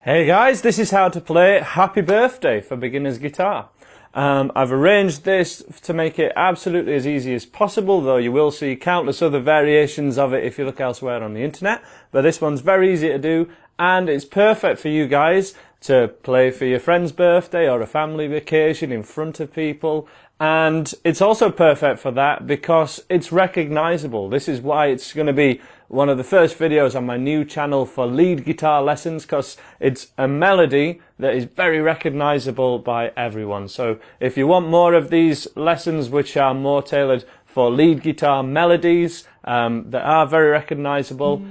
Hey guys, this is how to play Happy Birthday for Beginner's Guitar. I've arranged this to make it absolutely as easy as possible, though you will see countless other variations of it if you look elsewhere on the internet. But this one's very easy to do, and it's perfect for you guys to play for your friend's birthday or a family vacation in front of people. And it's also perfect for that because it's recognizable. This is why it's going to be one of the first videos on my new channel for lead guitar lessons, because it's a melody that is very recognizable by everyone. So if you want more of these lessons which are more tailored for lead guitar melodies that are very recognizable,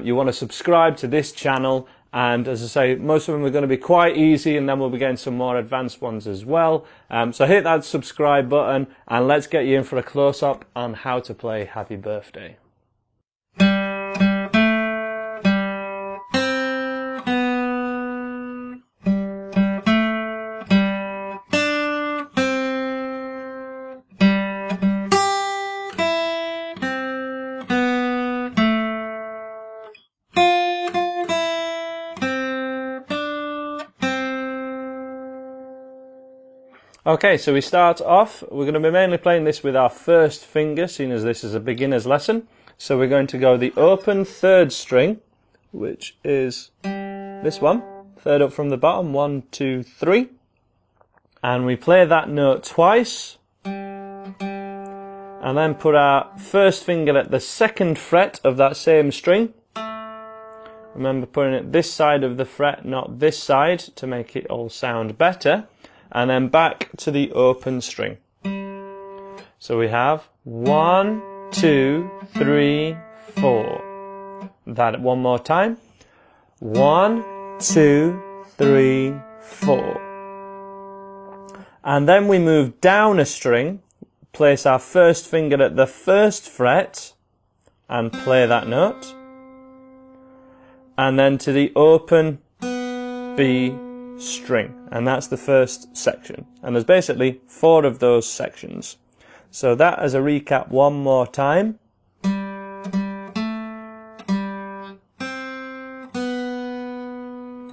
you want to subscribe to this channel. And as I say, most of them are going to be quite easy, and then we'll be getting some more advanced ones as well. So hit that subscribe button and let's get you in for a close-up on how to play Happy Birthday. Okay, so we start off, we're going to be mainly playing this with our first finger, seeing as this is a beginner's lesson. So we're going to go the open third string, which is this one, third up from the bottom, 1, 2, 3. And we play that note twice, and then put our first finger at the second fret of that same string. Remember putting it this side of the fret, not this side, to make it all sound better. And then back to the open string. So we have 1, 2, 3, 4. That one more time. 1, 2, 3, 4. And then we move down a string, place our first finger at the first fret, and play that note. And then to the open B string, and that's the first section, and there's basically 4 of those sections. So that as a recap one more time.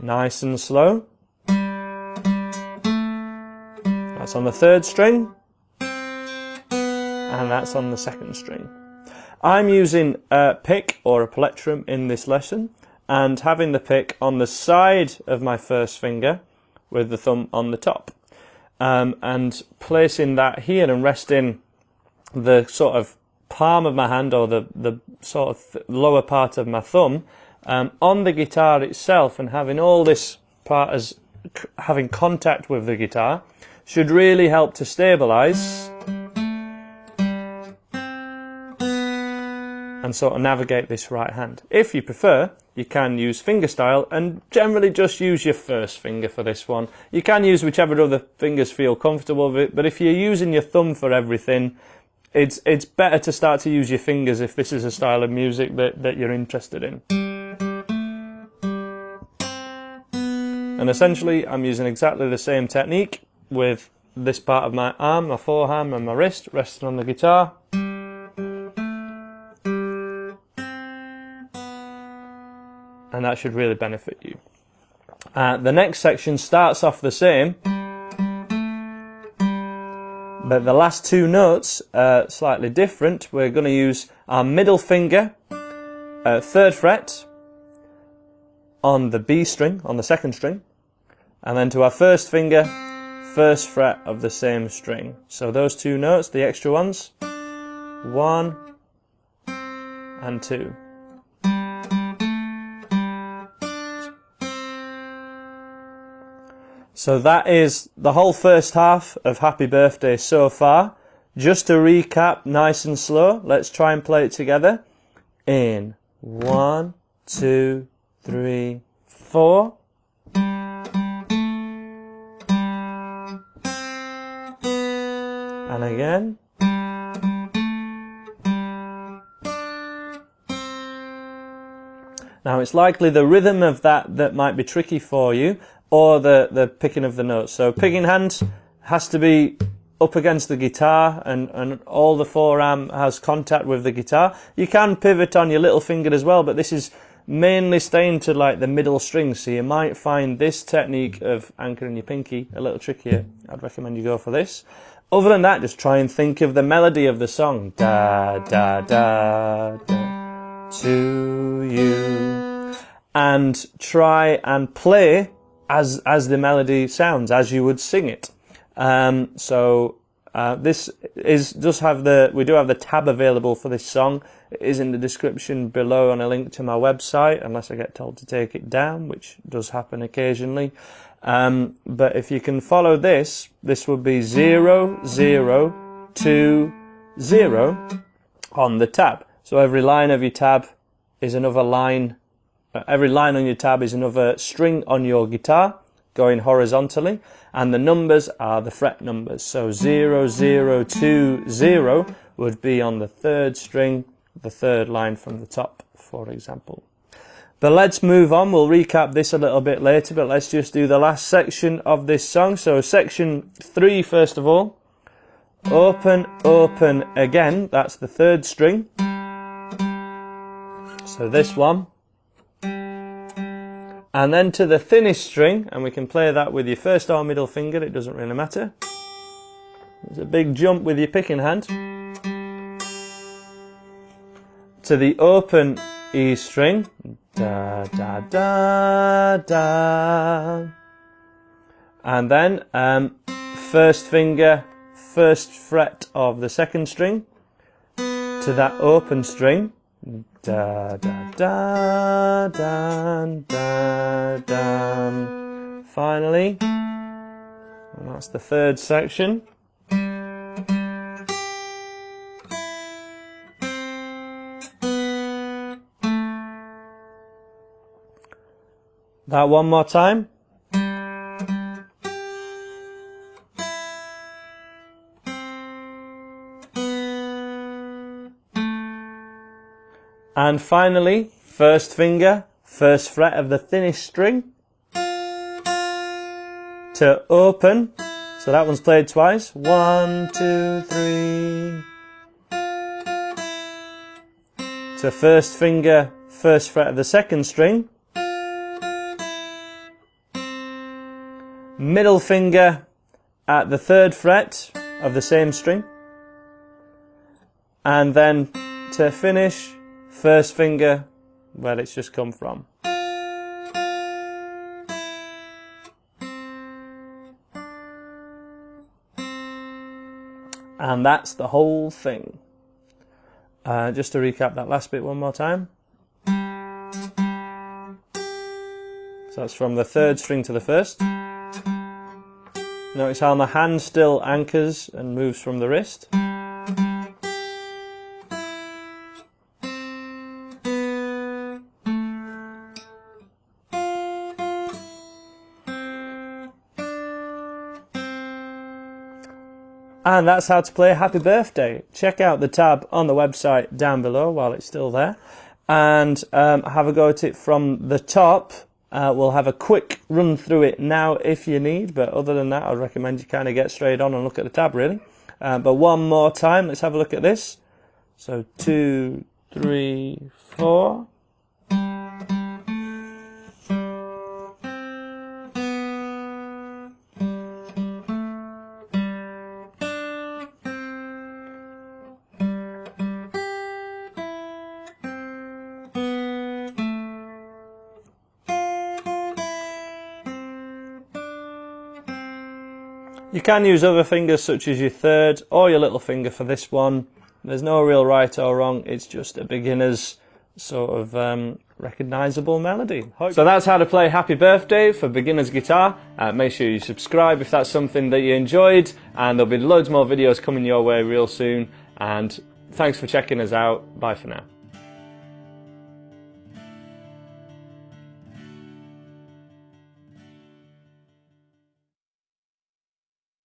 Nice and slow. That's on the third string, and that's on the second string. I'm using a pick or a plectrum in this lesson, and having the pick on the side of my first finger with the thumb on the top, and placing that here and resting the sort of palm of my hand, or the sort of lower part of my thumb on the guitar itself, and having all this part as having contact with the guitar should really help to stabilize and sort of navigate this right hand. If you prefer, you can use fingerstyle and generally just use your first finger for this one. You can use whichever other fingers feel comfortable with it, but if you're using your thumb for everything, it's better to start to use your fingers if this is a style of music that you're interested in. And essentially, I'm using exactly the same technique with this part of my arm, my forearm and my wrist resting on the guitar. And that should really benefit you. The next section starts off the same, but the last 2 notes are slightly different. We're going to use our middle finger, 3rd fret, on the B string, on the second string, and then to our first finger, 1st fret of the same string. So those 2 notes, the extra ones, 1 and 2. So that is the whole first half of Happy Birthday so far. Just to recap, nice and slow, let's try and play it together. In 1, 2, 3, 4. And again. Now it's likely the rhythm of that might be tricky for you, or the picking of the notes. So picking hand has to be up against the guitar, and all the forearm has contact with the guitar. You can pivot on your little finger as well, but this is mainly staying to like the middle string, so you might find this technique of anchoring your pinky a little trickier. I'd recommend you go for this. Other than that, just try and think of the melody of the song. Da, da, da, da, to you. And try and play as the melody sounds, as you would sing it. This we do have the tab available for this song. It is in the description below and a link to my website, unless I get told to take it down, which does happen occasionally. But if you can follow this would be 0, 0, 2, 0 on the tab. So every line of your tab is another line. Every line on your tab is another string on your guitar going horizontally, and the numbers are the fret numbers. So 0, 0, 2, 0 would be on the third string, the third line from the top, for example. But let's move on. We'll recap this a little bit later, but let's just do the last section of this song. So section 3, first of all. Open, open again. That's the third string. So this one. And then to the thinnest string, and we can play that with your first or middle finger, it doesn't really matter. There's a big jump with your picking hand. To the open E string. Da, da, da, da. And then first finger, first fret of the second string to that open string. Da, da, da, da, da, da. Finally, and that's the third section. That one more time. And finally, first finger, first fret of the thinnest string to open. So that one's played twice. 1, 2, 3. To first finger, first fret of the second string. Middle finger at the third fret of the same string. And then to finish, first finger where it's just come from. And that's the whole thing. Just to recap that last bit one more time. So that's from the third string to the first. Notice how my hand still anchors and moves from the wrist. And that's how to play Happy Birthday. Check out the tab on the website down below while it's still there. And have a go at it from the top. We'll have a quick run through it now if you need, but other than that, I'd recommend you kind of get straight on and look at the tab, really. But one more time, let's have a look at this. So 2, 3, 4. You can use other fingers such as your third or your little finger for this one. There's no real right or wrong, it's just a beginner's sort of recognisable melody. So that's how to play Happy Birthday for beginner's guitar. Make sure you subscribe if that's something that you enjoyed, and there'll be loads more videos coming your way real soon. And thanks for checking us out. Bye for now.